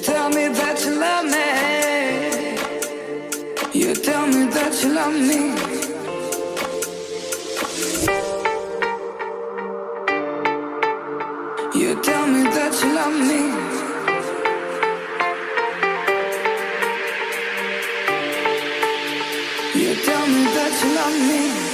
tell me that you love me. You tell me that you love me. You tell me that you love me. You tell me that you love me.